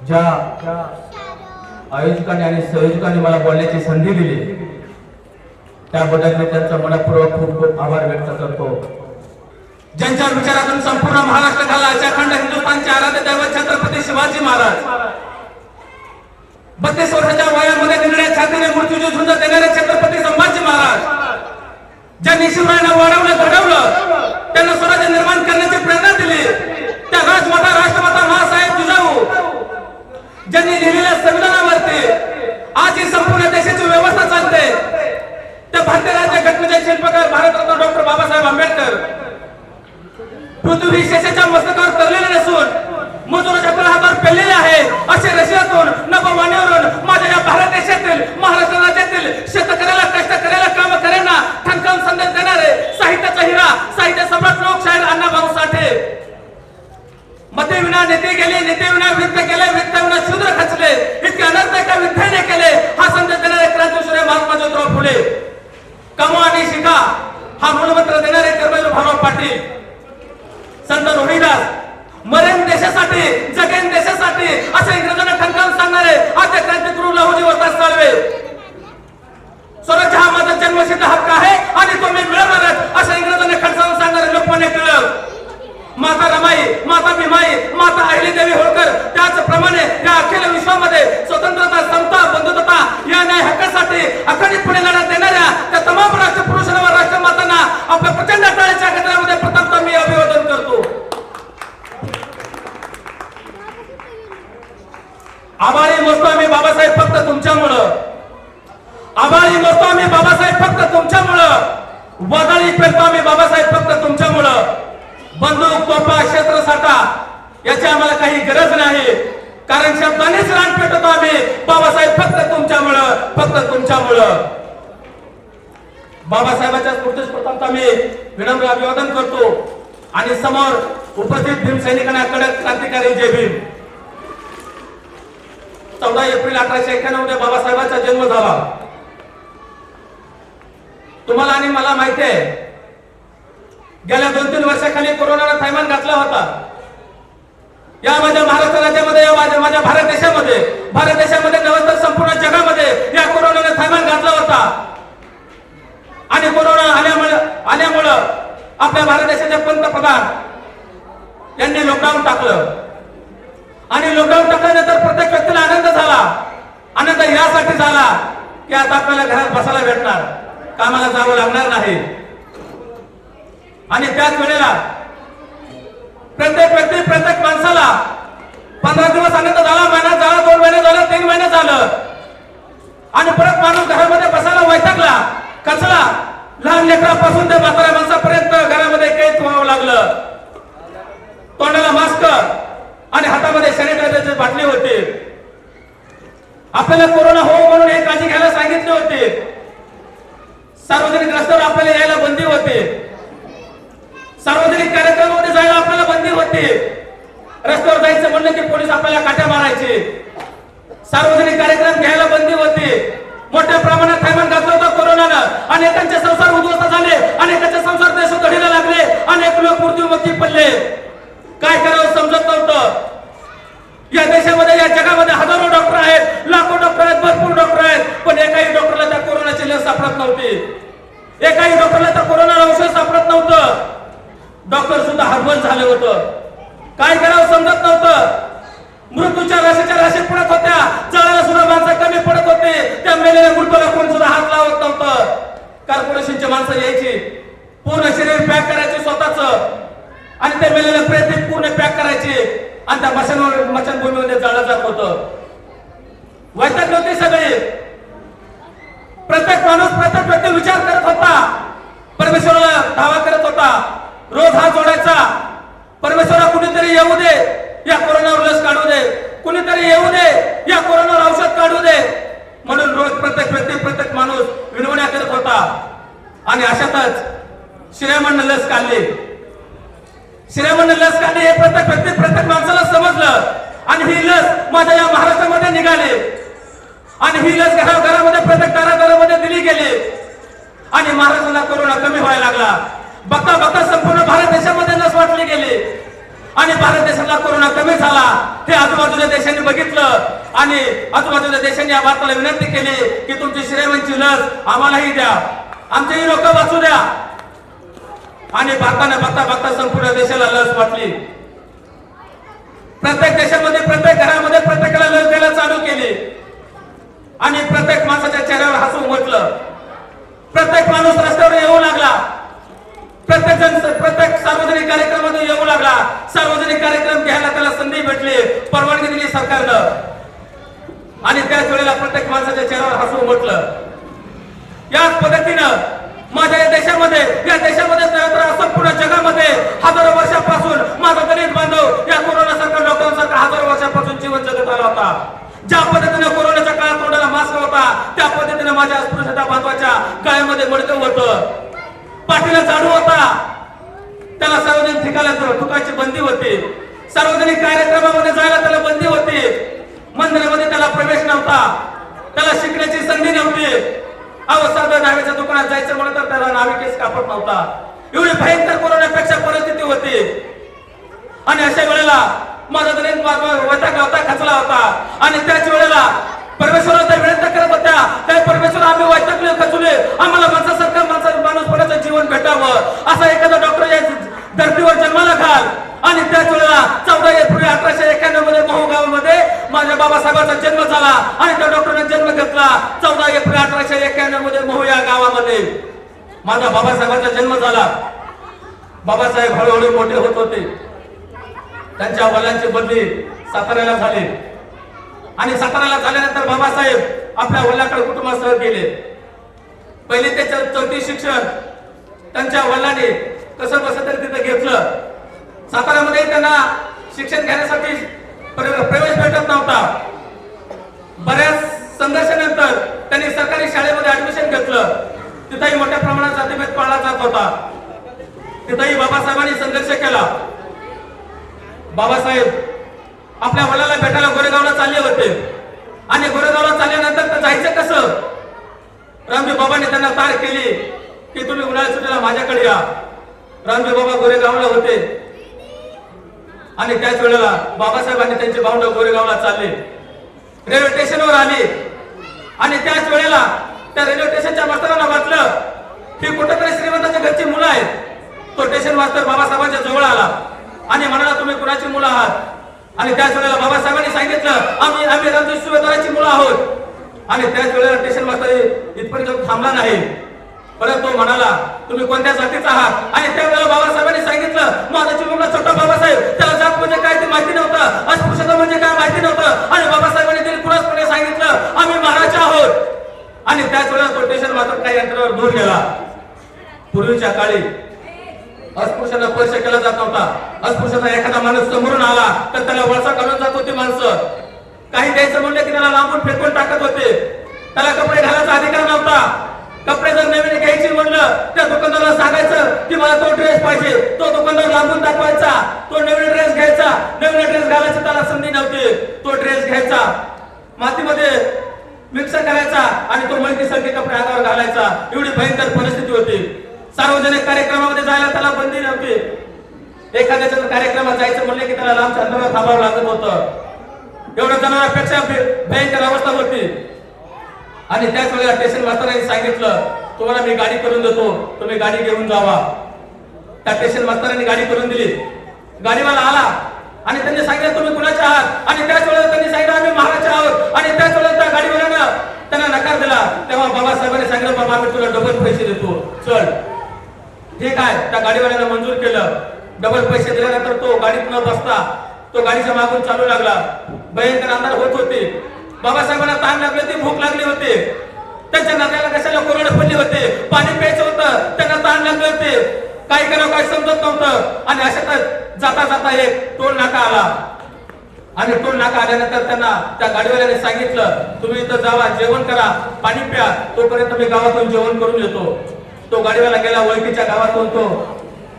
ज्या आयोजकांनी आणि संयोजकांनी मला बोलण्याची संधी दिली त्याबद्दल मी त्यांचा मनपूर्वक खूप खूप आभार व्यक्त करतो। ज्यांच्या विचारातून संपूर्ण महाराष्ट्राला अखंड हिंदुस्थानचे आराध्य दैवत छत्रपती शिवाजी महाराज 32 वर्षाच्या वयामध्ये निर्णय छातीने मृत्यूची झुंज देणारे छत्रपती संभाजी महाराज ज्यांनी शिवरायांना वाढवलं घडवलं त्यांना स्वराज्य निर्माण करण्याची प्रेरणा दिली त्या राजमाता राष्ट्रमाता महासाहेब जिजाऊ ज्यांनी लिहिलेल्या संविधानावरती आज ही संपूर्ण देशाची व्यवस्था चालते त्या भारतीय राज्य घटनेचे शिल्पकार भारतरत्न डॉक्टर बाबासाहेब आंबेडकर पृथ्वी शेषाच्या मस्तकावर तरलेले नसून मजुराच्या तळहातावर पेललेले आहे असे रशियातून नभोवाणीवरून माझ्या या भारत देशातील महाराष्ट्र राज्यातील शेतकऱ्याला कष्टकऱ्याला काम करणाऱ्यांना ठणकावून संदेश देणारे साहित्याचा हिरा साहित्य सम्राट लोकशाहीर अण्णाभाऊ साठे मते विना नेते गेले नेते विना वित्त केले वित्त विना शूद्र खचले इतके अनर्थ एका विद्येने केले हा संदेश देणारे क्रांतीसूर्य महात्मा ज्योतिराव फुले कमवा आणि शिका हा मूलमंत्र देणारे कर्मवीर भाऊराव पाटील संत रोहिदास मरेन देशासाठी जगेन देशासाठी असे इंग्रजांना ठणकावून सांगणारे आद्य क्रांतिगुरु लहुजी वरदास साळवे स्वराज्य हा माझा जन्मसिद्ध हक्क आहे आणि तो मी मिळवणारच असे इंग्रजांना खणकावून सांगणारे लोकमान्य टिळक माता रमाई माता भीमाई माता अहिल्यादेवी होळकर त्याचप्रमाणे या अखिल विश्वामध्ये स्वतंत्रता समता बंधुता या न्याय हक्कासाठी अखंडितपणे लढा देणाऱ्या त्या तमाम राष्ट्रपुरुषांना व राष्ट्रमातांना आपल्या प्रचंड टाळीच्या गजरामध्ये प्रथमतः मी अभिवादन करतो। आभारी मोजतो आम्ही बाबासाहेब फक्त तुमच्यामुळं आभारी मोजतो आम्ही बाबासाहेब फक्त तुमच्यामुळं वादळी पेरतो आम्ही बाबासाहेब फक्त तुमच्यामुळं बंदूक तोफा शस्त्रसाठा याची आम्हाला काही गरज नाही कारण शब्दानेच रान पेटवतो आम्ही बाबासाहेब फक्त तुमच्यामुळं बाबासाहेबांच्या स्मृतीस प्रथमतः मी विनम्र अभिवादन करतो आणि समोर उपस्थित भीम सैनिकांना कडक क्रांतिकारी जय भीम। 14 एप्रिल 1891 मध्ये बाबासाहेबांचा जन्म झाला। तुम्हाला आणि मला माहिती आहे गेल्या 2-3 वर्षाखाली कोरोनाने थैमान घातला होता या माझ्या महाराष्ट्र राज्यामध्ये या माझ्या भारत देशामध्ये नव्हे तर संपूर्ण जगामध्ये या कोरोनाने थैमान घातला होता आणि कोरोना आल्यामुळे आपल्या भारत देशाचे पंतप्रधान यांनी लॉकडाऊन टाकलं आणि लॉकडाऊन टाकल्यानंतर प्रत्येक व्यक्तीला आनंद झाला आनंद यासाठी झाला की आता आपल्याला घरात बसायला भेटणार कामाला जावं लागणार नाही आणि त्याच वेळेला प्रत्येक व्यक्ती प्रत्येक माणसाला 15 दिवस आनंद झाला महिना झाला 2 महिने झाले 3 महिने झालं आणि परत माणूस घरामध्ये बसायला वैतागला कचला लहान लेकरापासून ते म्हाताऱ्या माणसापर्यंत घरामध्ये कैद व्हावं लागलं तोंडाला मास्क आणि हातामध्ये सॅनिटायझरची बाटली होती आपल्याला कोरोना हो म्हणून एक काळजी घ्यायला सांगितली होती सार्वजनिक रस्त्यावर आपल्याला यायला बंदी होती सार्वजनिक कार्यक्रमामध्ये जायला आपल्याला बंदी होती रस्त्यावर जायचं म्हणलं की पोलीस आपल्याला काट्या मारायचे सार्वजनिक कार्यक्रम घ्यायला बंदी होती मोठ्या प्रमाणात थैमान घातलं होतं कोरोनानं अनेकांचे संसार उद्ध्वस्त झाले अनेकांचे संसार देशोधडीला लागले अनेक लोक मृत्युमुखी पडले काय करावं समजत नव्हतं या देशामध्ये या जगामध्ये हजारो डॉक्टर आहेत लाखो डॉक्टर आहेत भरपूर डॉक्टर आहेत पण एकाही डॉक्टरला त्या कोरोनाची लस सापडत नव्हती एकाही डॉक्टरला त्या कोरोना औषध सापडत नव्हतं डॉक्टर सुद्धा हतबल झाले होतं काय करावं समजत नव्हतं मृत्यूच्या राशी पडत होत्या जळायला सुद्धा माणसं कमी पडत होते त्या मेलेल्या मृत्यूला कोण सुद्धा हात लावत नव्हतं कॉर्पोरेशनची माणसं यायची पूर्ण शरीर पॅक करायचे स्वतःच आणि ते मेलेल्या प्रेत पूर्ण पॅक करायचे आणि त्या मशानभूमीमध्ये जाळलं जात होतं वैतागले होते सगळे प्रत्येक माणूस प्रत्येक व्यक्ती विचार करत होता परमेश्वराला दावा करत होता रोज हात जोडायचा परमेश्वरा कुणीतरी येऊ दे या कोरोनावर लस काढू दे कुणीतरी येऊ दे या कोरोनावर औषध काढू दे म्हणून रोज प्रत्येक व्यक्ती प्रत्येक माणूस विनवण्या करत होता आणि अशातच श्रीरामांना लस काढली हे प्रत्येक व्यक्ती प्रत्येक माणसाला समजलं आणि ही लस माझ्या या महाराष्ट्रामध्ये निघाली आणि ही लस घराघरामध्ये प्रत्येक दारादारामध्ये दिली गेली आणि महाराष्ट्राला कोरोना कमी व्हायला लागला बघता बघता संपूर्ण भारत देशामध्ये लस वाटली गेली आणि भारत देशातला कोरोना कमी झाला हे आजूबाजूच्या देशांनी बघितलं आणि आजूबाजूच्या देशांनी या भारताला विनंती केली की तुमची श्रीमंतची लस आम्हालाही द्या, आमचेही लोक वाचू द्या. आणि भारताने बघता बघता संपूर्ण देशाला लस वाटली. प्रत्येक देशामध्ये प्रत्येक घरामध्ये प्रत्येकाला लस द्यायला चालू केली आणि प्रत्येक माणसाच्या चेहऱ्यावर हसू उमटलं. प्रत्येक माणूस रस्त्यावर येऊ लागला, प्रत्येक जण प्रत्येक सार्वजनिक कार्यक्रमामध्ये येऊ लागला. सार्वजनिक कार्यक्रम घ्यायला त्याला संधी भेटली, परवानगी दिली सरकारनं आणि त्याच वेळेला प्रत्येक माणसाच्या चेहऱ्यावर हसू उमटलं. याच पद्धतीनं माझ्या या देशामध्ये संपूर्ण जगामध्ये हजारो वर्षापासून माझा दलित बांधव या कोरोना सारखा लॉकडाऊन सारखा हजारो वर्षापासून जीवन जगत आला होता. ज्या पद्धतीने कोरोनाच्या काळात तोंडाला मास्क होता त्या पद्धतीने माझ्या अस्पृश्यता बांधवाच्या गळ्यामध्ये मडकं होतं, पाठीला झाडू होता, त्याला सार्वजनिक ठिकाणी थुकायची बंदी होती, सार्वजनिक कार्यक्रमामध्ये जायला त्याला बंदी होती, मंदिरामध्ये त्याला प्रवेश नव्हता, त्याला शिकण्याची संधी नव्हती. साधं नावेच्या दुकानात जायचं म्हणून तर त्याला नावे केस कापत नव्हता. एवढी भयंकर कोरोनापेक्षा परिस्थिती होती आणि अशा वेळेला माझा दलित वैताग खचला होता आणि त्याच वेळेला परमेश्वराला विनंती करत होत्या, काय परमेश्वर आम्ही वैतागले खचले, आम्हाला माणसासारखं माणूसपणाचं जीवन भेटावं, असा एखादा डॉक्टर या धर्तीवर जन्माला घाल. आणि त्याच वेळेला 14 एप्रिल 1891 मध्ये महू गावामध्ये माझ्या बाबासाहेबांचा जन्म झाला आणि त्या डॉक्टरने जन्म घेतला. 14 एप्रिल 1891 मध्ये महू या गावामध्ये माझा बाबासाहेबांचा जन्म झाला. बाबासाहेब हळूहळू मोठे होत होते. त्यांच्या वडिलांची बदली साताऱ्याला झाली आणि साताऱ्याला झाल्यानंतर बाबासाहेब आपल्या वडिलांकडे कुटुंबासह गेले. पहिले ते 4थी शिक्षण त्यांच्या वडिलांनी कसं बसं तरी तिथे घेतलं. साताऱ्यामध्ये त्यांना शिक्षण घेण्यासाठी प्रवेश भेटत नव्हता. बऱ्याच संघर्षानंतर त्यांनी सरकारी शाळेमध्ये ऍडमिशन घेतलं. तिथेही मोठ्या प्रमाणात जातीभेद पाळला जात होता. तिथेही बाबासाहेबांनी संघर्ष केला. बाबासाहेब आपल्या वडिलांना भेटायला गोरेगावला चालले होते आणि गोरेगावला चालल्यानंतर तर जायचं कसं, रामजी बाबांनी त्यांना तार केली की तुम्ही उन्हाळ्याच्या सुट्टीला माझ्याकडे या. रामजी बाबा गोरेगावला होते आणि त्याच वेळेला बाबासाहेबांनी त्यांचे भावंड गोरेगावला चालले. रेल्वे स्टेशनवर आले आणि त्याच वेळेला त्या रेल्वे स्टेशनच्या मास्तरांना वाटलं की कुठेतरी श्रीमंताच्या घरची मुलं आहेत. तो स्टेशन मास्तर बाबासाहेबांच्या जवळ आला आणि म्हणाला तुम्ही कुणाची मुलं आहात. आणि त्याच वेळेला बाबासाहेबांनी सांगितलं आम्ही रणजित सुभेदाराची मुलं आहोत. आणि त्याच वेळेला स्टेशन मास्तर इथपर्यंत थांबला नाही, परंतु तो म्हणाला तुम्ही कोणत्या जातीचा आहात. आणि त्यावेळेला बाबासाहेबांनी सांगितलं माझा चिमुकला छोटा बाबासाहेब, त्याला जात म्हणजे काय ते माहिती नव्हतं, अस्पृश्यता म्हणजे काय माहिती नव्हतं. आणि बाबासाहेबांनी दिलखुलासपणे सांगितलं आम्ही महाराज आहोत. आणि त्याच वेळेला तो स्टेशन मास्तर काही अंतरावर दूर गेला. पूर्वीच्या काळी अस्पृश्यांना स्पर्श केला जात नव्हता. अस्पृश्यता एखादा माणूस समोरून आला तर त्याला वळसा काढून जात होती माणसं. काही द्यायचं म्हणलं की त्याला लांबून फेकून टाकत होते. त्याला कपडे घालायचा अधिकार नव्हता. कपडे जर नवीन घ्यायची म्हणलं त्या दुकानदाराला सांगायचं की मला तो ड्रेस पाहिजे, तो दुकानदार लांबून दाखवायचा, तो नवीन ड्रेस घ्यायचा, नवीन ड्रेस घालायची त्याला संधी नव्हती. तो ड्रेस घ्यायचा, मातीमध्ये मिक्स करायचा आणि तो मल्टीसारखे कपडे अंगावर घालायचा. एवढी भयंकर परिस्थिती होती. सार्वजनिक कार्यक्रमामध्ये जायला त्याला बंदी नव्हती. एखाद्याच्या कार्यक्रमात जायचं म्हणले की त्याला लांब अंतरावर थांबावं लागत होतं. एवढ्या जनावरांपेक्षा भयंकर अवस्था होती. आणि त्याच वेळेला स्टेशन मास्तरांनी सांगितलं तुम्हाला मी गाडी करून देतो, तुम्ही गाडी घेऊन जावा. त्या स्टेशन मास्तरांनी गाडी करून दिली. गाडीवाला आला आणि त्यांनी सांगितलं तुम्ही कुणाचे आहात. आणि त्याच वेळेला त्यांनी सांगितलं आम्ही महाराज आहोत. आणि त्याच वेळेला त्या गाडीवाल्यानं त्यांना नकार दिला. तेव्हा बाबासाहेबांनी सांगितलं बाबा आम्ही तुला डबल पैसे देतो, चल. ठीक आहे, त्या गाडीवाल्यानं मंजूर केलं. डबल पैसे दिल्यानंतर तो गाडीत न बसता तो गाडीच्या मागून चालू लागला. भयंकर अंधार होत होते. बाबासाहेबांना ताण लागली होती, भूक लागली होती. त्यांच्या नात्याला कशाला कोरडे पडले होते, पाणी प्यायचं होतं, त्यांना ताण लागले होते. काही करावं काही समजत नव्हतं. आणि अशातच जाता जाता एक टोल नाका आला आणि टोल नाका आल्यानंतर त्यांना त्या गाडीवाल्याने सांगितलं तुम्ही इथं जावा, जेवण करा, पाणी प्या, तोपर्यंत मी गावातून जेवण करून येतो. तो गाडीवाला गेला, ओळखीच्या गावातून तो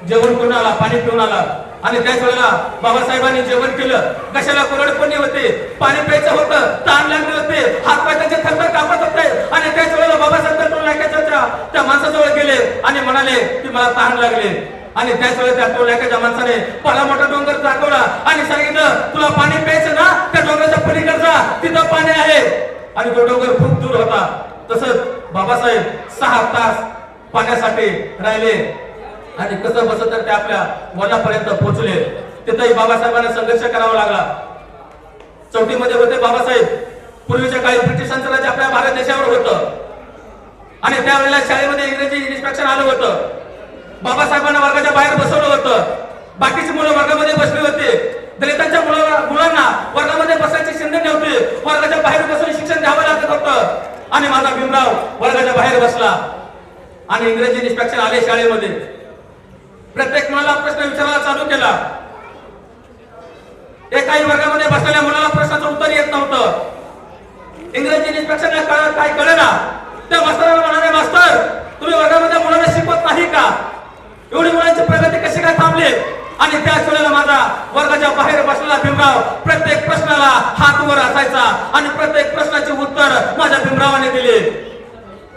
जेवण करून आला, पाणी पिऊन आला. आणि त्याच वेळेला बाबासाहेबांनी जेवण केलं. कशाला कोरडपणी होते, पाणी प्यायचं होतं, ताण लागले होते, हातपाय त्यांचे थरथर कापत होते. आणि त्याच वेळेला बाबासाहेब टोल नाक्याच्या त्या माणसाजवळ गेले आणि म्हणाले की मला ताण लागले. आणि त्याच वेळेस त्या टोळ्याच्या माणसाने मला मोठा डोंगर दाखवला आणि सांगितलं, तुला पाणी प्यायचं ना, त्या डोंगराच्या पलीकडचा तिथं पाणी आहे. आणि तो डोंगर खूप दूर होता. तसंच बाबासाहेब 6 तास पाण्यासाठी राहिले आणि कसं बसत तर ते आपल्या वनापर्यंत पोहोचले. तिथंही बाबासाहेबांना संघर्ष करावा लागला. चौथीमध्ये होते बाबासाहेब. पूर्वीच्या काळी ब्रिटिशांचं राज्य आपल्या भारत देशावर होतं आणि त्यावेळेला शाळेमध्ये इंग्रजी इन्स्पेक्शन आलं होतं. बाबासाहेबांना वर्गाच्या बाहेर बसवलं होतं. बाकीची मुलं वर्गामध्ये बसली होती. दलितांच्या मुलांना वर्गामध्ये बसायची संधी नव्हती. वर्गाच्या बाहेर बसून शिक्षण घ्यावं लागत होतं. आणि माझा भीमराव वर्गाच्या बाहेर बसला आणि इंग्रजी इन्स्पेक्शन आले शाळेमध्ये. प्रत्येक मुलाला प्रश्न विचारायला चालू केला. एकाही वर्गामध्ये बसलेल्या मुलाला प्रश्नाचं उत्तर येत नव्हतं. इंग्रजी इन्स्पेक्शनला काय कळेना. त्या मास्तराला म्हणाले, मास्तर तुम्ही वर्गामध्ये मुलांना शिकवत नाही का? एवढी मुलांची प्रगती कशी काय थांबली? आणि त्याच वेळेला माझा वर्गाच्या बाहेर बसलेला भीमराव प्रत्येक प्रश्नाला हात वर असायचा आणि प्रत्येक प्रश्नाचे उत्तर माझ्या भीमरावाने दिले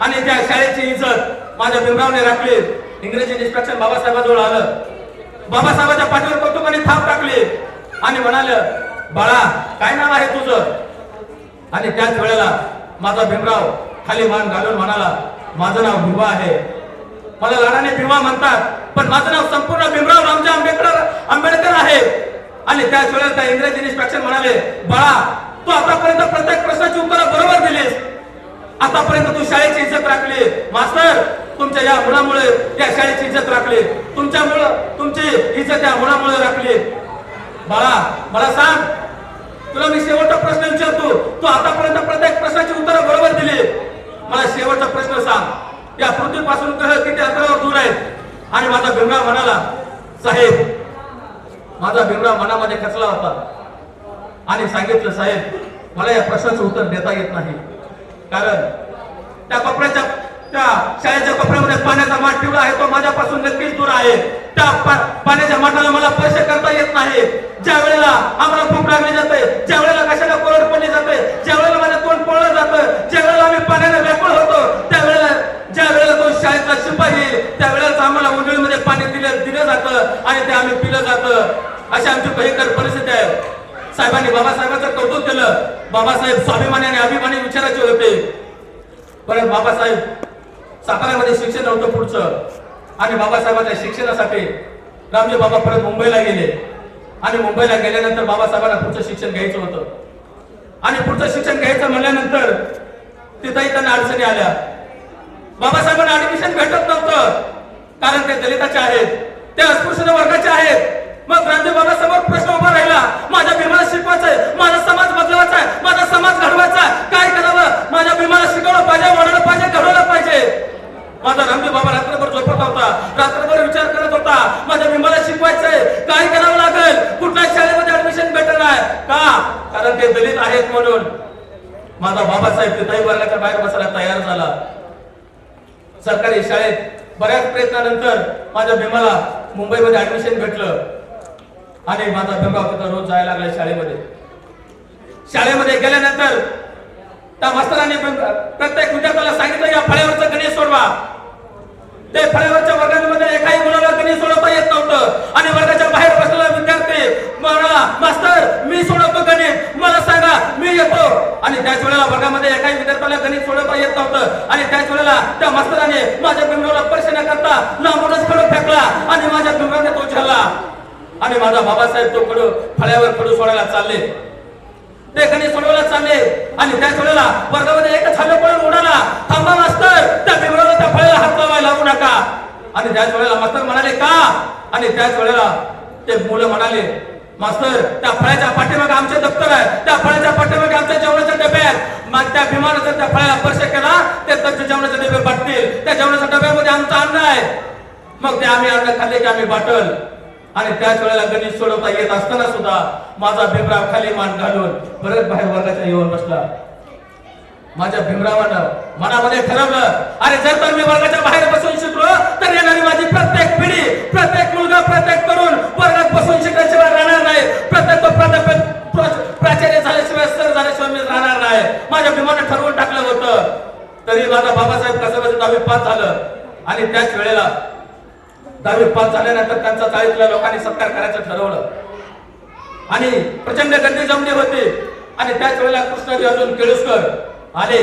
आणि त्या शाळेची इज्जत माझ्या भीमरावने राखली. इंग्रजी इन्स्पेक्शन बाबासाहेबांजवळ आलं. बाबासाहेबांच्या पाठीवर कौतुकाने थाप टाकली आणि म्हणाले, बाळा काय नाव आहे तुझं? आणि त्याच वेळेला माझा भीमराव खाली मान घालून म्हणाला, माझं नाव भीमा आहे. मला लाडाने भीमा म्हणतात, पण माझं नाव संपूर्ण भीमराव रामजी आंबेडकर आहे. आणि त्याच वेळेला त्या इंग्रजी इन्स्पेक्शन म्हणाले, बाळा तू आतापर्यंत प्रत्येक प्रश्नाची उत्तरं बरोबर दिलीस. आतापर्यंत तू शाळेची इज्जत राखली. मास्तर तुमच्या या मुलामुळे या शाळेची इज्जत राखली. तुमची इज्जत या मुलामुळे राखली. बाळा मला सांग, तुला मी शेवटचा प्रश्न विचारतो. तू आतापर्यंत प्रत्येक प्रश्नाची उत्तरं बरोबर दिली. मला शेवटचा प्रश्न सांग, या पृथ्वीपासून ग्रह किती अंतरावर दूर आहेत? आणि माझा भीमराव म्हणाला, साहेब. माझा भीमराव मनामध्ये खचला होता आणि सांगितलं, साहेब मला या प्रश्नाचं उत्तर देता येत नाही. कारण त्या शाळेच्या कोपऱ्यामध्ये पाण्याचा माठ ठेवला आहे, तो माझ्यापासून नक्कीच दूर आहे. त्या पाण्याच्या माठाला मला स्पर्श करता येत नाही. ज्या वेळेला आम्हाला भूक लागली जाते, ज्या वेळेला कशाला कोरड पडली जाते, ज्या वेळेला माझं तोंड पळलं जातं, ज्या वेळेला आम्ही पाण्याने व्याकुळ होतो, ज्या वेळेला तो शाळेचा शिपाई येईल, त्यावेळेला आम्हाला उंडळीमध्ये पाणी दिलं जातं आणि ते आम्ही पिलं जातं. अशी आमची भयंकर परिस्थिती आहे. साहेबांनी बाबासाहेबांचं कौतुक केलं. बाबासाहेब स्वाभिमानी आणि अभिमानी विचाराचे होते. परत बाबासाहेब साताऱ्यामध्ये शिक्षण नव्हतं पुढचं आणि बाबासाहेबांच्या शिक्षणासाठी रामजी बाबा परत मुंबईला गेले आणि मुंबईला गेल्यानंतर बाबासाहेबांना पुढचं शिक्षण घ्यायचं होतं आणि पुढचं शिक्षण घ्यायचं म्हणल्यानंतर तिथंही त्यांना अडचणी आल्या. बाबासाहेबांना ऍडमिशन भेटत नव्हतं कारण ते दलिताचे आहेत, ते अस्पृश्य वर्गाचे आहेत. मग रामजी बाबासमोर प्रश्न उभा राहिला, माझ्या भीमाला शिकवायचंय, माझा समाज बदलवायचा आहे, माझा समाज घडवायचा आहे, काय करावं? माझ्या भीमाला शिकवलं पाहिजे, वाढवलं पाहिजे, घडवलं पाहिजे. माझा रामजी बाबा रात्रभर झोपत होता, रात्रभर विचार करत होता, माझ्या भीमाला शिकवायचंय, काय करावं लागेल? कुठल्या शाळेमध्ये ऍडमिशन भेटत नाही का? कारण ते दलित आहेत म्हणून. माझा बाबासाहेब तिथेही वर्गाच्या बाहेर बसायला तयार झाला. सरकारी शाळेत बऱ्याच प्रयत्नानंतर माझ्या भीमाला मुंबईमध्ये ऍडमिशन भेटलं आणि माझा भीमराव तिथं रोज जायला लागला शाळेमध्ये. शाळेमध्ये गेल्यानंतर त्या मास्तरांनी प्रत्येक विद्यार्थ्याला सांगितलं, या फळ्यावरचं गणित सोडवा. ते फळ्यावरच्या वर्गामध्ये एकाही मुलाला गणित सोडवता येत नव्हतं आणि वर्गाच्या बाहेर बसलेला विद्यार्थी म्हणाला, मास्तर मी सोडवतो गणित, मला सांगा, मी येतो. आणि त्याच वेळेला वर्गामध्ये एकाही विद्यार्थ्याला गणित सोडवता येत नव्हतं आणि त्याच वेळेला त्या मास्तराने माझ्या भीमरावला स्पर्श न करता लांबूनच खडू फेकला आणि माझ्या भीमरावने तो झेलला आणि माझा बाबासाहेब तो फळ्यावर खडू सोडायला चालले. ते गणित सोडवायला चालले आणि त्याच वेळेला वर्गामध्ये एकच हल्ला पडून उडाला, थांबा मास्तर, त्या भीमरावला त्या फळ्याला हात लावायला लागू नका. आणि त्याच वेळेला मास्तर म्हणाले, का? आणि त्याच वेळेला ते मुलं म्हणाले, मास्तर त्या फळ्याच्या पाठीमागे आमचे दप्तर आहे, त्या फळ्याच्या पाठीमागे आमच्या जेवणाचे डबे आहेत. मग त्या भीमानं जर त्या फळ्याला स्पर्श केला ते त्यांचे जेवणाचे डबे बाटतील, त्या जेवणाच्या डब्यामध्ये आमचं अन्न आहे. मग ते आम्ही अन्न खाल्ले की आम्ही बाटल. आणि त्याच वेळेला गणित सोडवता येत असताना सुद्धा माझा भीमराव खाली मान घालून परत बाहेर वर्गाच्या येऊन बसला. माझ्या भीमरावानं मनामध्ये ठरवलं, अरे जर तर मी वर्गाच्या बाहेर बसून शिकलो तर येणारी माझी प्रत्येक पिढी, प्रत्येक मुलगा, प्रत्येक तरुण वर्गात बसून शिकल्याशिवाय राहणार नाही. प्रत्येक प्राचार्य झाल्याशिवाय सर झाल्याशिवाय मी राहणार नाही. माझ्या भीमानं ठरवून टाकलं होतं. तरी माझा बाबासाहेब कसं 10वी पास झालं आणि त्याच वेळेला 10वी पास झाल्यानंतर त्यांचा चाळीतल्या लोकांनी सत्कार करायचं ठरवलं आणि प्रचंड गर्दी जमली होती आणि त्याच वेळेला कृष्णाजी अर्जुन केळुसकर आले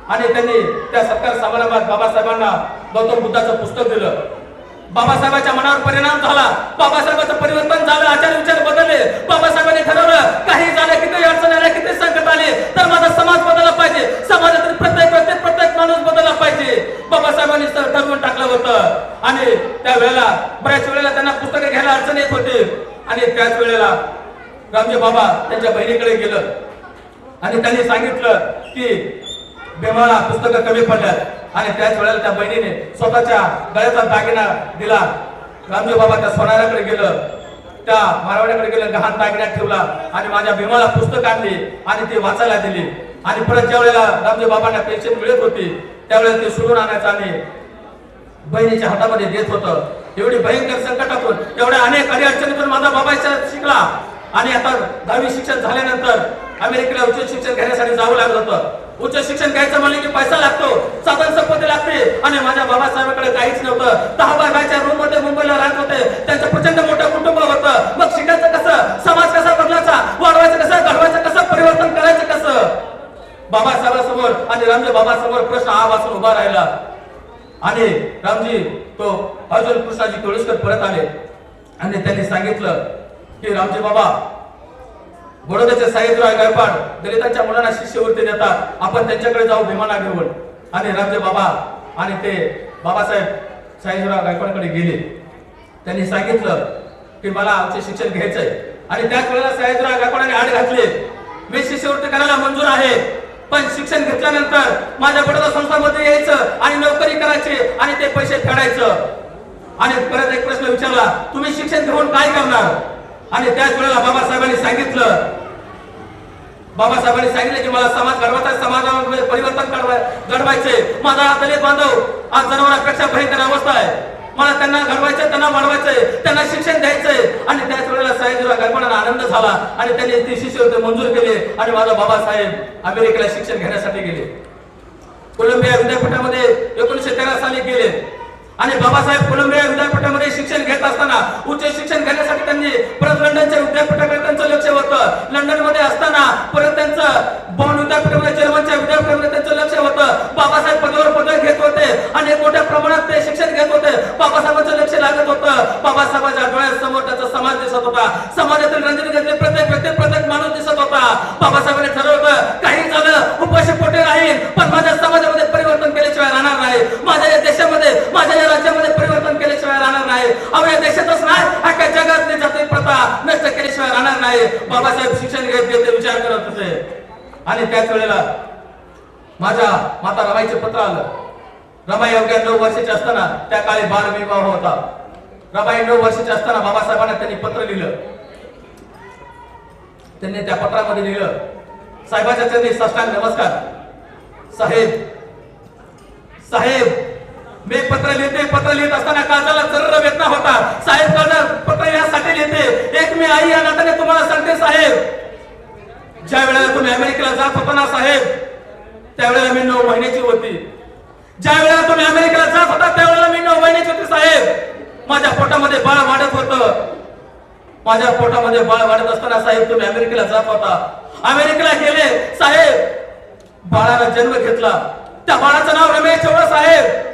आणि त्यांनी त्या सत्कार समारंभात बाबासाहेबांना गौतम बुद्धाचं पुस्तक दिलं. बाबासाहेबांच्या मनावर परिणाम झाला, बाबासाहेबांचं परिवर्तन झालं, आचार विचार बदलले. बाबासाहेबांनी ठरवलं काही झालं, किती अडचण आल्या, किती संकट आले तर माझा समाज बदलला पाहिजे, समाजातील प्रत्येक व्यक्ती प्रत्येक माणूस बदलला पाहिजे. बाबासाहेबांनी ठरवून टाकलं होतं आणि त्यावेळेला बऱ्याच वेळेला त्यांना पुस्तके घ्यायला अडचण येत होती आणि त्याच वेळेला रामजी बाबा त्यांच्या बहिणीकडे गेलं आणि त्यांनी सांगितलं की बेमाला पुस्तकं कमी पडल्यात आणि त्याच वेळेला त्या बहिणीने स्वतःच्या गळ्याचा दागिना दिला. रामजी बाबा त्या सोनाराकडे गेलं, त्या मारवाड्याकडे गेलं, गहाण दागिन्यात ठेवला आणि माझ्या भीमाला पुस्तक आणली आणि ती वाचायला दिली. आणि परत ज्या वेळेला रामजी बाबांना पेन्शन मिळत होती त्यावेळेला ते सोडून आणायचं आणि बहिणीच्या हातामध्ये देत होतं. एवढी भयंकर संकटातून, एवढ्या अनेक अडचणीतून माझा बाबा शिकला आणि आता 10वी शिक्षण झाल्यानंतर अमेरिकेला उच्च शिक्षण घेण्यासाठी जावं लागलं होतं. उच्च शिक्षण घ्यायचं म्हणलं की पैसा लागतो, साधन संपत्ती लागते आणि माझ्या बाबासाहेबांकडे काहीच नव्हतं. 10-12 रूम मध्ये मुंबईला राहत होते, त्यांचं प्रचंड मोठं कुटुंब होतं. मग शिकायचं कसं, समाज कसा बदलायचा, वाढवायचं कसं, घडवायचं कसं, परिवर्तन करायचं कसं? बाबासाहेबांसमोर आणि रामजी बाबासमोर प्रश्न हा वाचून उभा राहिला आणि रामजी तो अर्जुन कृष्णाजी केळुसकर परत आले आणि त्यांनी सांगितलं की रामजी बाबा, बडोद्याचे साहेबराव गायकवाड दलितांच्या मुलांना शिष्यवृत्ती देतात, आपण त्यांच्याकडे जाऊ विमाना घेऊन. आणि रामजी बाबा आणि ते बाबासाहेब साहेबराव गायकवाडकडे गेले. त्यांनी सांगितलं की मला आमचे शिक्षण घ्यायचंय आणि त्याच वेळेला साहेबराव गायकवाडांनी आड घातले, मी शिष्यवृत्ती करायला मंजूर आहे, पण शिक्षण घेतल्यानंतर माझ्या बडोदा संस्थांमध्ये यायचं आणि नोकरी करायची आणि ते पैसे फेडायचं. आणि परत एक प्रश्न विचारला, तुम्ही शिक्षण घेऊन काय करणार? आणि त्याच वेळेला बाबासाहेबांनी सांगितलं की मला समाज घडवायचा, समाजामध्ये परिवर्तन घडवायचे. माझा दलित बांधव आज जनावरांपेक्षा भयंकर अवस्था आहे, मला त्यांना घडवायचंय, त्यांना वाढवायचंय, त्यांना शिक्षण द्यायचंय. आणि त्याच वेळेला साहेबराव गायकवाडांना आनंद झाला आणि त्यांनी ती शिष्यवृत्ती मंजूर केली आणि माझा बाबासाहेब अमेरिकेला शिक्षण घेण्यासाठी गेले. कोलंबिया विद्यापीठामध्ये 1913 साली गेले आणि बाबासाहेब कोलंबिया विद्यापीठामध्ये शिक्षण घेत असताना उच्च शिक्षण घेण्यासाठी त्यांनी परत लंडनच्या विद्यापीठाकडे त्यांचं लक्ष होतं. लंडन मध्ये असताना परत त्यांचं बॉन विद्यापीठामध्ये, जर्मनच्या विद्यापीठामध्ये त्यांचं लक्ष होतं. बाबासाहेब पदावर पदक घेत होते आणि मोठ्या प्रमाणात ते शिक्षण घेत होते. बाबासाहेबांचं लक्ष लागत होतं. बाबासाहेबांच्या डोळ्यासमोर त्याचा समाज दिसत होता, समाजातील रणनीतीतले प्रत्येक व्यक्ती, प्रत्येक माणूस दिसत होता. बाबासाहेबांनी ठरवलं काही झालं उपाशी पोटे राहील, पण माझ्या समाजामध्ये परिवर्तन केल्याशिवाय राहणार नाही, माझ्या या देशामध्ये, माझ्या या राज्यामध्ये परिवर्तन केल्याशिवाय राहणार नाही. या देशातच नाही, अख्ख्या जगातली जाती प्रथा नष्ट केल्याशिवाय राहणार नाही. बाबासाहेब शिक्षण घेत विचार करत होते आणि त्याच वेळेला माझ्या माता रमाईचे पत्र आलं. रमाई अवघ्या 9 वर्षाची असताना, त्या काळी बालविवाह होता. रमाई 9 वर्षाची असताना बाबासाहेबांना त्यांनी पत्र लिहिलं. त्यांनी त्या पत्रामध्ये लिहिलं, साहेबाच्या चरणी साष्टांग नमस्कार. साहेब मी पत्र लिहित असताना काळजाला जर्र वेदना होता. साहेब पत्र यासाठी लिहिते, एक मी आई या नात्याने तुम्हाला सांगते साहेब, ज्या वेळेला तुम्ही अमेरिकेला जात होता ना साहेब, त्यावेळेला मी 9 महिन्याची होती. ज्या वेळेला तुम्ही अमेरिकेला जात होता त्यावेळेला मी 9 महिन्याची होती साहेब. माझ्या पोटामध्ये बाळ वाढत होतं. माझ्या पोटामध्ये बाळ वाढत असताना साहेब तुम्ही अमेरिकेला जात होता. अमेरिकेला गेले साहेब, बाळाला जन्म घेतला. त्या बाळाचं नाव रमेश चव्हाण साहेब.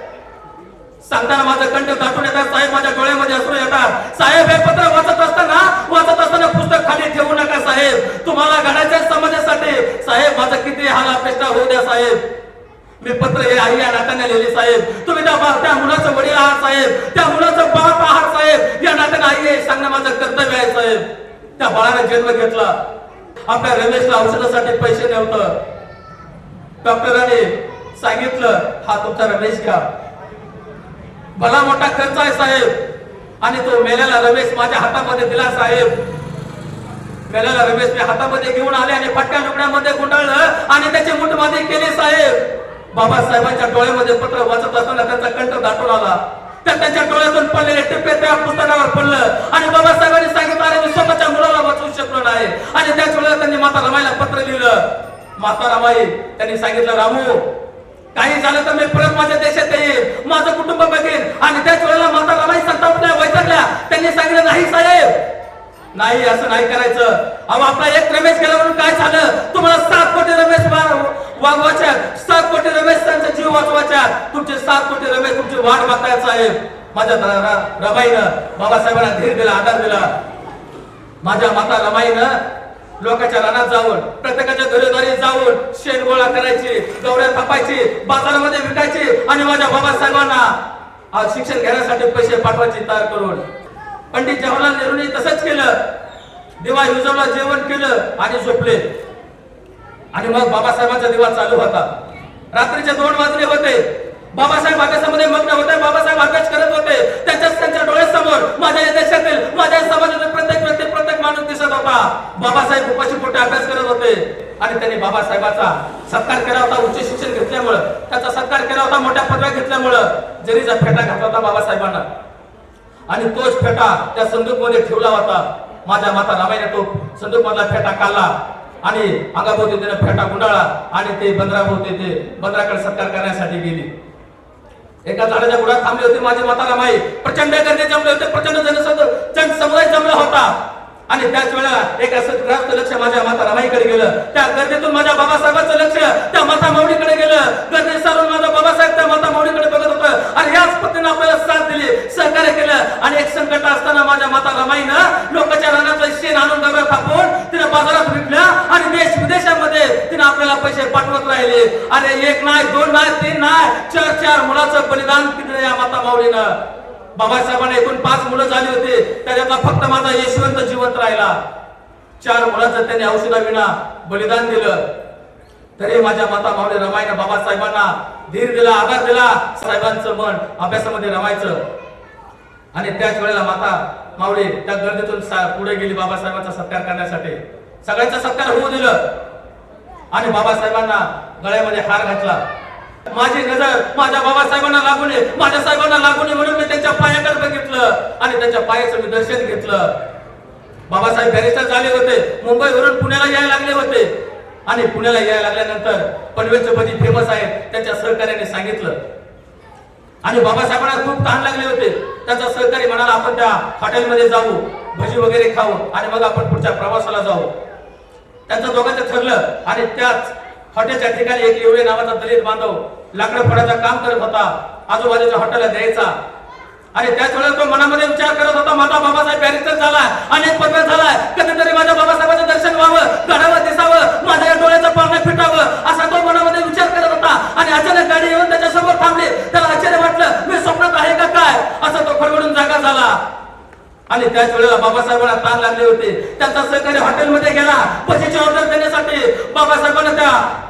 सांगताना माझं कंठ दाटून येतात साहेब, माझ्या डोळ्यामध्ये अश्रू येतात. साहेब हे पत्र वाचत असताना पुस्तक खाली ठेवू नका साहेब, तुम्हाला घडायच्या समाजासाठी. साहेब माझं किती हाल अपेष्टा होऊ द्या साहेब. मी पत्र हे आई या नात्याने लिहिले साहेब. तुम्ही त्या मुलाचं वडील आहात साहेब, त्या मुलाचं बाप आहात साहेब, या नात्याने आई सांगणं माझं कर्तव्य आहे साहेब. त्या बाळाने जन्म घेतला. आपल्या रमेशला औषधासाठी पैसे नव्हतं. डॉक्टरांनी सांगितलं हा तुमचा रमेश घ्या, भला मोठा खर्च आहे साहेब. आणि तो मेलेला रमेश माझ्या हातामध्ये दिला साहेब. मेलेला रमेश मी हातामध्ये घेऊन आले आणि पट्ट्या लुगड्यामध्ये गुंडाळलं आणि त्याची मुठमाती केली साहेब. बाबासाहेबांच्या डोळ्यामध्ये पत्र वाचत असताना त्यांचा कंठ दाटून आला. त्यांच्या डोळ्यातून पडलेले टिपे त्या पुस्तकावर पडलं आणि बाबासाहेबांनी सांगितलं अरे मी स्वतःच्या मुलाला वाचवू शकलो नाही. आणि त्याच वेळेला त्यांनी माता रमाईला पत्र लिहिलं. माता रमाई त्यांनी सांगितलं रामू काही झालं तर मी परत माझ्या देशात येईल, माझं कुटुंब बघेन. आणि त्याच वेळेला माता रमाई संतापल्या, वैतागल्या. त्यांनी सांगितलं नाही साहेब, नाही, असं नाही करायचं. अहो आपला एक रमेश गेला म्हणून काय झालं? तुम्हाला 7 कोटी रमेश वागवायच्या, 7 कोटी रमेश त्यांचा जीव वाचवायच्या. तुमचे 7 कोटी रमेश तुमची वाट बघतायत साहेब. माझ्या रमाईनं बाबासाहेबांना धीर दिला, आधार दिला. माझ्या माता रमाईनं लोकांच्या रानात जाऊन, प्रत्येकाच्या घरोघरी जाऊन शेण गोळा करायची, गवऱ्या थापायची, बाजारामध्ये विकायची आणि माझ्या बाबासाहेबांना शिक्षण घेण्यासाठी पैसे पाठवायची तयार करून. पंडित जवाहरलाल नेहरूंनी तसंच केलं. दिवा विजवला, जेवण केलं आणि झोपले. आणि मग बाबासाहेबांचा दिवा चालू होता. रात्रीचे 2 वाजले होते. बाबासाहेब अभ्यासामध्ये मग्न होते. बाबासाहेब अभ्यास करत होते. त्यांच्या डोळ्यासमोर माझ्या या देशातील, माझ्या समाजातील प्रत्येक व्यक्ती, प्रत्येक माणूस दिसत होता. बाबासाहेब उपाशी पोटी अभ्यास करत होते. आणि त्यांनी बाबासाहेबाचा सत्कार केला होता. उच्च शिक्षण घेतल्यामुळं त्याचा सत्कार केला होता. मोठ्या पदव्या घेतल्यामुळं जरीचा फेटा घातला होता बाबासाहेबांना. आणि तोच फेटा त्या संदूक मध्ये ठेवला होता. माझ्या माता रमाईने तो संदूक मधला फेटा काढला आणि अंगाभोवती तिने फेटा गुंडाळला आणि ते बंदराभोवती ते बंदराकडे सत्कार करण्यासाठी गेली. एका झाडाच्या बुडात थांबली होती माझी माता रमाई. प्रचंड गर्दी जमले होते, प्रचंड जनसमुदाय जमला होता. आणि त्याच वेळेला एक असं ग्रास्त लक्ष माझ्या माता रमाईकडे गेलं. त्या गर्दीतून माझ्या बाबासाहेबांचं लक्ष त्या माता माऊलीकडे गेलं. गर्दी सारून माझा बाबासाहेब त्या माता माऊलीकडे बघत होतं. आणि याच पद्धतीने आपल्याला साथ दिली, सहकार्य केलं. आणि एक संकट असताना माझ्या माता रमाईनं लोकांच्या रानाचं शेण आणून गवऱ्या थापून तिने बाजारात विकल्या आणि देश विदेशामध्ये तिने आपल्याला पैसे पाठवत राहिले. अरे 1 नाही, 2 नाही, 3 नाही, 4 मुलाचं बलिदान दिलं या माता माऊलीनं. बाबासाहेबांना एकूण 5 मुलं झाली होती. त्याच्यातला फक्त माझा यशवंत जिवंत राहिला. 4 मुलांचं त्यांनी औषधाविना बलिदान दिलं. तरी माझ्या माता माऊली रमाईनं बाबासाहेबांना धीर दिला, आधार दिला. साहेबांचं मन अभ्यासामध्ये रमायचं. आणि त्याच वेळेला माता माऊली त्या गर्दीतून पुढे गेली बाबासाहेबांचा सत्कार करण्यासाठी. सगळ्यांचा सत्कार होऊ दिलं आणि बाबासाहेबांना गळ्यामध्ये हार घातला. माझी नजर माझ्या बाबासाहेबांना लागू नये, माझ्या साहेबांना लागू नये म्हणून मी त्यांच्या पायाकडे बघितलं आणि त्यांच्या पायाचं मी दर्शन घेतलं. बाबासाहेब बॅरिस्टर झाले होते. मुंबईवरून पुण्याला यायला लागले होते. आणि पुण्याला यायला लागल्यानंतर पनवेलचे भजी फेमस आहेत, त्यांच्या सहकार्याने सांगितलं. आणि बाबासाहेबांना खूप तहान लागले होते. त्यांचा सहकारी म्हणाला आपण त्या हॉटेलमध्ये जाऊ, भजी वगैरे खाऊ आणि मग आपण पुढच्या प्रवासाला जाऊ. त्यांचं दोघांचं ठरलं. आणि त्याच हॉटेलच्या ठिकाणी एक येवले नावाचा दलित बांधव लाकडं फोडायचं काम करत होता. आजूबाजूच्या हॉटेलला द्यायचा. आणि त्याच वेळेला तो मनामध्ये विचार करत होता, माझा बाबासाहेब बॅरिस्टर झालाय, अनेक पदव्या झालाय, कधीतरी माझ्या बाबासाहेबांचं दर्शन व्हावं, घडावं, दिसावं, माझ्या डोळ्याचं पारणं फिटावं, असा तो मनामध्ये विचार करत होता. आणि अचानक गाडी येऊन त्याच्यासमोर थांबली. त्याला आश्चर्य वाटलं, मी स्वप्नात आहे का काय, असा तो खडबडून जागा झाला. आणि त्याच वेळेला बाबासाहेबांना ताण लागले होते. त्यांचा सहकारी हॉटेलमध्ये गेला भजीची ऑर्डर देण्यासाठी. बाबासाहेबांना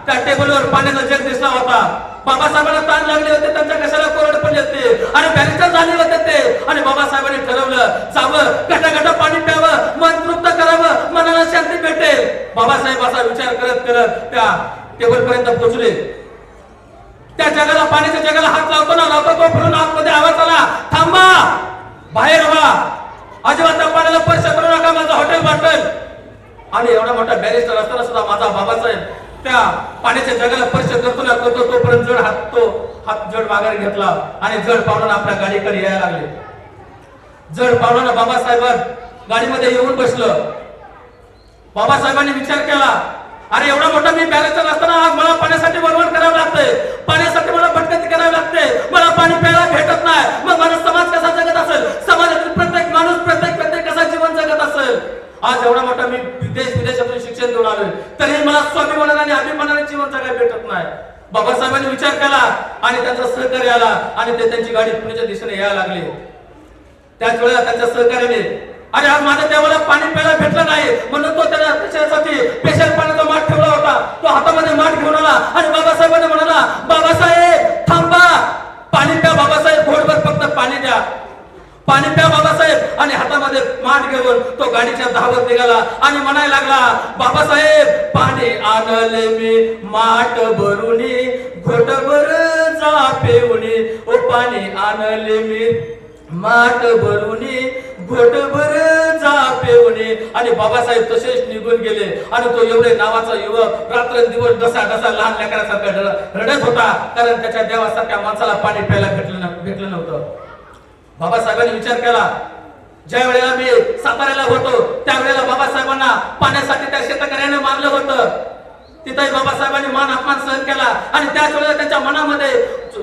त्या टेबलवर पाण्याचा जग दिसला होता. बाबासाहेबांना ताण लागले होते, त्यांच्या कशाला कोरड पडले होते आणि बॅरिस्टर झाले होते ते. आणि बाबासाहेबांनी ठरवलं जावं, घटा पाणी प्यावं, मन तृप्त करावं, मनाला शांती भेटेल. बाबासाहेब असा विचार करत करत त्या टेबल पर्यंत पोहोचले. त्या जगाला, पाण्याच्या जगाला हात लावतो तो फिरून आतमध्ये आवाज आला, थांबा, बाहेर व्हा, अजिबात त्या पाण्याला स्पर्श करू नका, माझं हॉटेल वाटेल. आणि एवढा मोठा बॅरिस्टर असताना सुद्धा माझा बाबासाहेब त्या पाण्याच्या जगाला स्पर्श करतो ना करतो तोपर्यंत हात जड माघारी घेतला आणि जड पावलानं आपल्या गाडीकडे यायला लागले. जड पावलानं बाबासाहेब गाडीमध्ये येऊन बसलं. बाबासाहेबांनी विचार केला, अरे एवढा मोठा मी बॅरिस्टर असताना आज मला पाण्यासाठी वळवण करावं लागतंय, पाण्यासाठी मला भटकंती करावी लागते, मला पाणी प्यायला भेटत नाही, मग माझा समाज कसा जगत असेल, समाजातील प्रत्येक माणूस प्रत्येक कसा जीवन जगत असेल. आज एवढा मोठा मी देश विदेशातून शिक्षण घेऊन आलोय, तरी मला स्वाभिमानाने आणि अभिमानाने जीवन जगायला भेटत नाही. बाबासाहेबांनी विचार केला आणि त्यांचा सहकार्य आला आणि ते त्यांची गाडी पुण्याच्या दिशेने यायला लागली. त्याच वेळेला त्यांच्या सहकार्याने, अरे आज माझ्या देवाला पाणी प्यायला भेटलं नाही म्हणून तो त्याच्यासाठी स्पेशल पाण्याचा माठ ठेवला होता. तो हातामध्ये माठ घेऊन आला आणि बाबासाहेबांनी म्हणाला, बाबासाहेब थांबा, पाणी प्या बाबासाहेब, घोटभर फक्त पाणी द्या, पाणी प्या बाबासाहेब. आणि हातामध्ये माठ घेऊन तो गाडीच्या धावत निघाला आणि म्हणायला लागला, बाबासाहेब पाणी आणले मी माठ भरुनी, घोटभर जा पेवणी, ओ पाणी आणले मी माठ भरुनी, घोटभर जा पेवणे. आणि बाबासाहेब तसेच निघून गेले. आणि तो एवढे नावाचा युवक रात्रंदिवस डसा डसा लहान लेकरासारखा रडत होता, कारण त्याच्या देवासारख्या माणसाला पाणी प्यायला भेटलं नव्हतं. बाबासाहेबांनी विचार केला, ज्या वेळेला मी साताऱ्याला होतो त्यावेळेला बाबासाहेबांना पाण्यासाठी त्या शेतकऱ्याने मारलं होतं. तिथेही बाबासाहेबांनी मान अपमान सहन केला. आणि त्याच वेळेला त्यांच्या मनामध्ये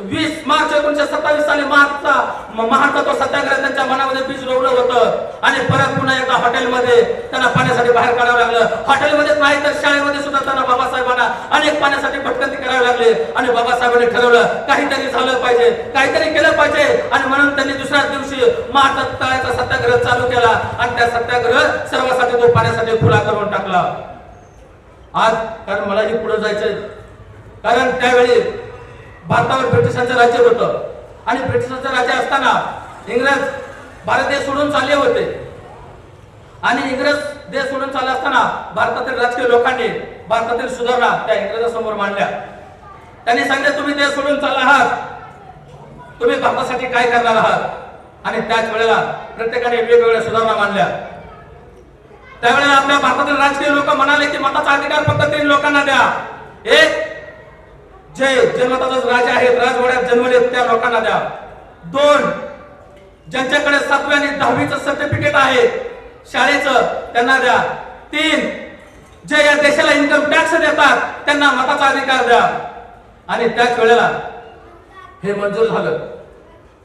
20 मार्च 1927 साली महाडचा तो सत्याग्रह त्यांच्या मनामध्ये बीज रोवलं होतं. आणि परत पुन्हा एकदा हॉटेलमध्ये त्यांना पाण्यासाठी बाहेर काढावं लागलं. हॉटेलमध्येच नाही तर शाळेमध्ये सुद्धा त्यांना बाबासाहेबांना अनेक पाण्यासाठी भटकंती करावी लागली. आणि बाबासाहेबांनी ठरवलं काहीतरी झालं पाहिजे, काहीतरी केलं पाहिजे. आणि म्हणून त्यांनी दुसऱ्याच दिवशी महाडचा तळ्याचा सत्याग्रह चालू केला. आणि त्या सत्याग्रह सर्वांसाठी तो पाण्यासाठी खुला करून टाकला. आज कारण मलाही पुढे जायचंय, कारण त्यावेळी भारतावर ब्रिटिशांचं राज्य होतं. आणि ब्रिटिशांचं राज्य असताना इंग्रज भारत देश सोडून चालले होते. आणि इंग्रज देश सोडून चालले असताना भारतातील राजकीय लोकांनी भारतातील सुधारणा त्या इंग्रजांसमोर मांडल्या. त्यांनी सांगितलं तुम्ही देश सोडून चालला आहात, तुम्ही भारतासाठी काय करणार आहात. आणि त्याच वेळेला प्रत्येकाने वेगवेगळ्या सुधारणा मांडल्या. त्यावेळेला आपल्या भारतातील राजकीय लोक म्हणाले की मताचा अधिकार फक्त 3 लोकांना द्या. एक, जे जन्मताच राजा आहेत, राजवाड्यात जन्मले त्या लोकांना द्या. 2, ज्यांच्याकडे 7वी आणि 10वीचं सर्टिफिकेट आहे शाळेचं त्यांना द्या. 3, जे या देशाला इन्कम टॅक्स देतात त्यांना मताचा अधिकार द्या. आणि त्याच वेळेला हे मंजूर झालं.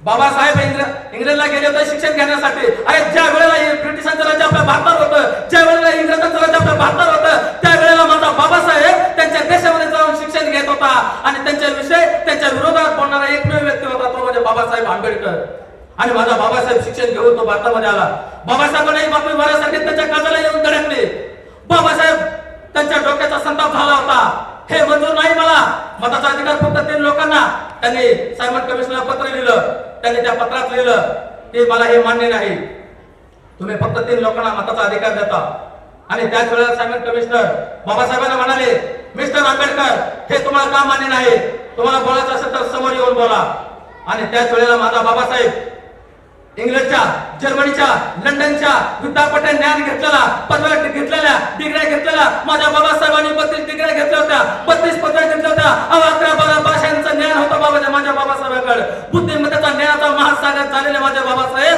बाबासाहेब इंग्लंडला गेले होते शिक्षण घेण्यासाठी. अरे ज्या वेळेला ब्रिटिशांचं राज्य आपल्या भारतात होतं, ज्या वेळेला इंग्रजांचं राज्य आपल्या भारतात होतं, त्यावेळेला माझा बाबासाहेब त्यांच्या देशामध्ये जाऊन शिक्षण घेत होता. आणि त्यांच्या विरोधात बोलणारा एकमेव व्यक्ती होता, तो म्हणजे बाबासाहेब आंबेडकर. आणि माझा बाबासाहेब शिक्षण घेऊन तो भारतामध्ये आला. बाबासाहेबांनी बातमी वाऱ्यासारखी त्यांच्या काजाला येऊन धडकले. बाबासाहेब त्यांच्या डोक्याचा संताप झाला होता. हे मंजूर नाही, मला मताचा अधिकार फक्त 3 लोकांना. त्यांनी सायमन कमिशनला पत्र लिहिलं. त्यांनी त्या पत्रात लिहिलं की मला हे मान्य नाही, तुम्ही फक्त 3 लोकांना मताचा अधिकार देता. आणि त्याच वेळेला सायमन कमिशनर बाबासाहेबांना म्हणाले, मिस्टर आंबेडकर, हे तुम्हाला का मान्य नाही, तुम्हाला बोलायचं असेल तर समोर येऊन बोला. आणि त्याच वेळेला माझा बाबासाहेब इंग्लंडच्या, जर्मनीच्या, लंडनच्या विद्यापीठात ज्ञान घेतलेला, पदव्या घेतलेल्या, डिग्र्या घेतलेल्या माझ्या बाबासाहेबांनी 32 डिग्र्या घेतल्या होत्या, 32 पदव्या घेतल्या होत्या. 11-12 भाषांचं ज्ञान होतं माझ्या बाबासाहेबांकडे. बुद्धिमत्तेचा ज्ञानाचा महासागर झालेले माझे बाबासाहेब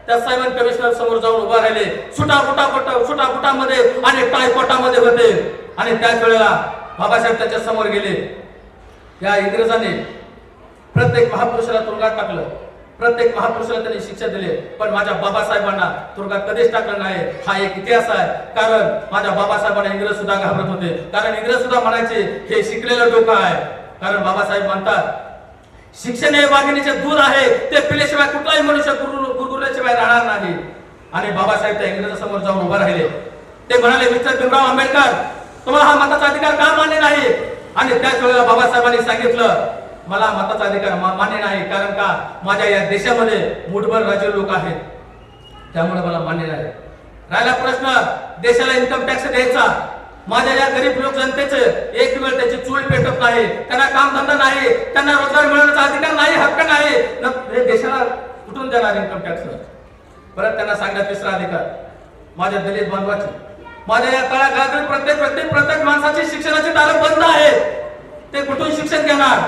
त्या सायमन कमिशनर समोर जाऊन उभा राहिले. सुटाबुटामध्ये आणि टायकोटामध्ये होते. आणि त्याच वेळेला बाबासाहेब त्याच्या समोर गेले. या इंग्रजांनी प्रत्येक महापुरुषाला तुरुंगात टाकलं, प्रत्येक महापुरुषाला त्यांनी शिक्षा दिली, पण माझ्या बाबासाहेबांना तुरुंगात कधीच टाकलं नाही. हा एक इतिहास आहे. कारण माझ्या बाबासाहेबांना इंग्रज सुद्धा घाबरत होते, कारण इंग्रज सुद्धा म्हणायचे हे शिकलेलं डोकं आहे. कारण बाबासाहेब म्हणतात शिक्षण हे वाघिणीचे दूध आहे, ते पिल्याशिवाय कुठलाही मनुष्य गुरगुरल्याशिवाय राहणार नाही. आणि बाबासाहेब त्या इंग्रजांसमोर जाऊन उभा राहिले. ते म्हणाले, मिस्टर भीमराव आंबेडकर, तुम्हाला हा मताचा अधिकार का मान्य नाही. आणि त्याच वेळेला बाबासाहेबांनी सांगितलं मला मताचा अधिकार मान्य नाही, कारण का माझ्या या देशामध्ये मुठभर राजे लोक आहेत, त्यामुळे मला मान्य नाही. राहिला प्रश्न देशाला इन्कम टॅक्स द्यायचा, माझ्या या गरीब लोक जनतेचे एक वेळ त्याची चूल पेटत नाही, त्यांना कामधंदा नाही, त्यांना रोजगार मिळवण्याचा अधिकार नाही, हक्क नाही, हे देशाला कुठून देणार इन्कम टॅक्स. परत त्यांना सांगण्यात 3रा अधिकार माझ्या दलित बांधवाची, माझ्या या तळागाळातील प्रत्येक माणसाची शिक्षणाची दारं बंद आहेत, ते कुठून शिक्षण घेणार.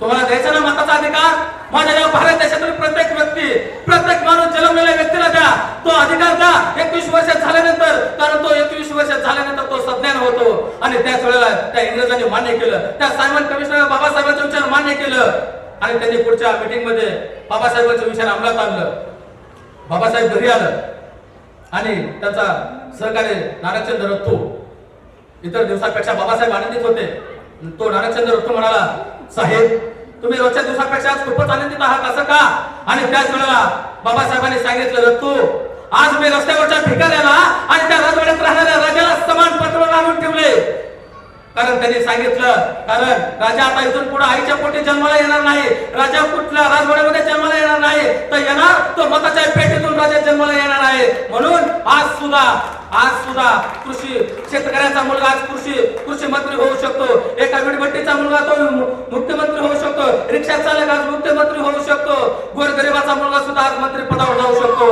तुम्हाला द्यायचा ना मताचा अधिकार, माझ्या या भारत देशातील प्रत्येक माणूस जन्मलेल्या व्यक्तीला द्या, तो अधिकार द्या 21 वर्षात झाल्यानंतर, कारण तो 21 वर्षात झाल्यानंतर तो सज्ञान होतो. आणि त्याच वेळेला त्या इंग्रजांनी मान्य केलं, त्या सायमन कमिशनर बाबासाहेबांचे विचार मान्य केलं. आणि त्यांनी पुढच्या मीटिंग मध्ये बाबासाहेबांचे विचार अंमलात आणलं. बाबासाहेब घरी आलं आणि त्यांचा सहकारी नारायणचंद्र रथू इतर दिवसापेक्षा बाबासाहेब आनंदित होते. तो नारायणचंद्र रथू म्हणाला, साहेब तुम्ही रोजच्या दिवसापेक्षा आज खूपच आनंदित आहात असं का. आणि त्याच वेळेला बाबासाहेबांनी सांगितलं, रथू आज मी रस्त्यावरच्या भिकाऱ्याला आणि त्या राजवाड्यात राहणाऱ्या राजाला समान पत्र लावून ठेवले. कारण त्यांनी सांगितलं, कारण राजा आता इथून पुढे आईच्या पोटी जन्माला येणार नाही, राजा कुठल्या राजवाड्यामध्ये जन्माला येणार नाही, तर येणार तो मताच्या पेटीतून राजा जन्माला येणार आहे. म्हणून आज सुद्धा कृषी शेतकऱ्याचा मुलगा आज कृषी मंत्री होऊ शकतो, एका वीटभट्टीचा मुलगा तो मुख्यमंत्री होऊ शकतो, रिक्षा चालक आज मुख्यमंत्री होऊ शकतो, गोरगरिबाचा मुलगा सुद्धा आज मंत्री पदावर जाऊ शकतो.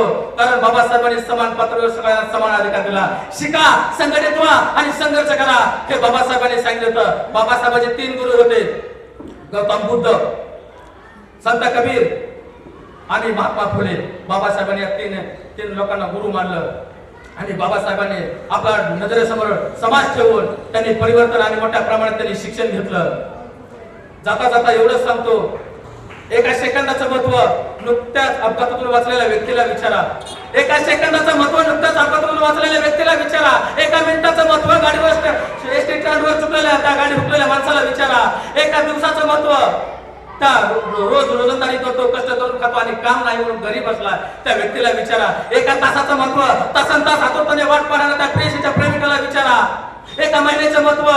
बाबासाहेबांनी समान पातळीवर सगळ्यांना समान अधिकार दिला. शिका, संघटित व्हा आणि संघर्ष करा, हे बाबासाहेबांनी सांगितलं होतं. बाबासाहेबांचे 3 गुरु होते, गौतम बुद्ध, संत कबीर आणि महात्मा फुले. बाबासाहेबांनी या तीन लोकांना गुरु मानलं आणि बाबासाहेबांनी आपल्या नजरेसमोर समाज ठेवून त्यांनी परिवर्तन आणि मोठ्या प्रमाणात त्यांनी शिक्षण घेतलं. जाता जाता एवढंच सांगतो, एका सेकंदाचं महत्व नुकत्याच अपघातातून वाचलेल्या व्यक्तीला विचारा. एका सेकंदाचं महत्व नुकत्याच अपघातातून वाचलेल्या व्यक्तीला विचारा. एका मिनिटाचं महत्व गाडीवर एसटी स्टँडवर चुकलेल्या त्या गाडी हुकलेल्या माणसाला विचारा. एका दिवसाचं महत्व त्या रोज रोजंदारी करतो, कष्ट करून खातो आणि काम नाही म्हणून घरी बसला त्या व्यक्तीला विचारा. एका तासाचं महत्व तासनतास आतुरतेने वाट पाहणाऱ्या त्या प्रेयसीच्या प्रेमिकाला विचारा. एका महिन्याचं महत्व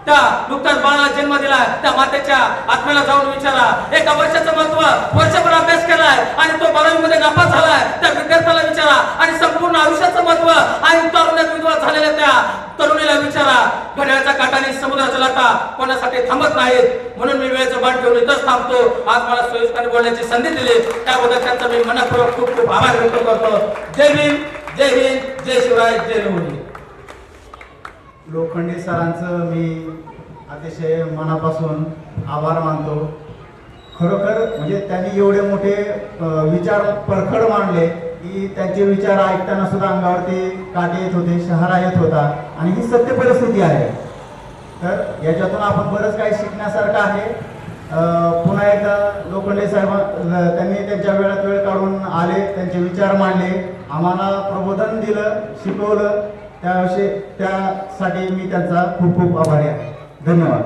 त्या नुकताच बाळाला जन्म दिला त्या मातेच्या आत्म्याला जाऊन विचारा. एका वर्षाचं महत्व वर्षभर अभ्यास केलाय आणि तो 12वी मध्ये नापास झालाय त्या विद्यार्थ्याला विचारा. आणि संपूर्ण आयुष्याचं महत्व आणि तरुणात विधवा झालेल्या त्या तरुणीला विचारा. घड्याळाच्या काठाने समुद्राच्या लाटा कोणासाठी थांबत नाहीत, म्हणून मी वेळेचं बाण ठेवून इथंच थांबतो. आज मला सोयीस्कर बोलण्याची संधी दिली त्याबद्दल त्यांचा मी मनपूर्वक खूप खूप आभार व्यक्त करतो. जय भीम, जय हिंद, जय शिवराय, जय लोणी. लोखंडे सरांचं मी अतिशय मनापासून आभार मानतो. खरोखर म्हणजे त्यांनी एवढे मोठे विचार परखड मांडले की त्यांचे विचार ऐकताना सुद्धा अंगावरती काटे येत होते, शहारा येत होता आणि ही सत्य परिस्थिती आहे. तर याच्यातून आपण बरंच काही शिकण्यासारखं आहे. पुन्हा एकदा लोखंडे साहेब त्यांनी त्यांच्या वेळात वेळ काढून आले, त्यांचे विचार मांडले, आम्हाला प्रबोधन दिलं, शिकवलं. त्यासाठी मी त्यांचा खूप खूप आभारी आहे. धन्यवाद.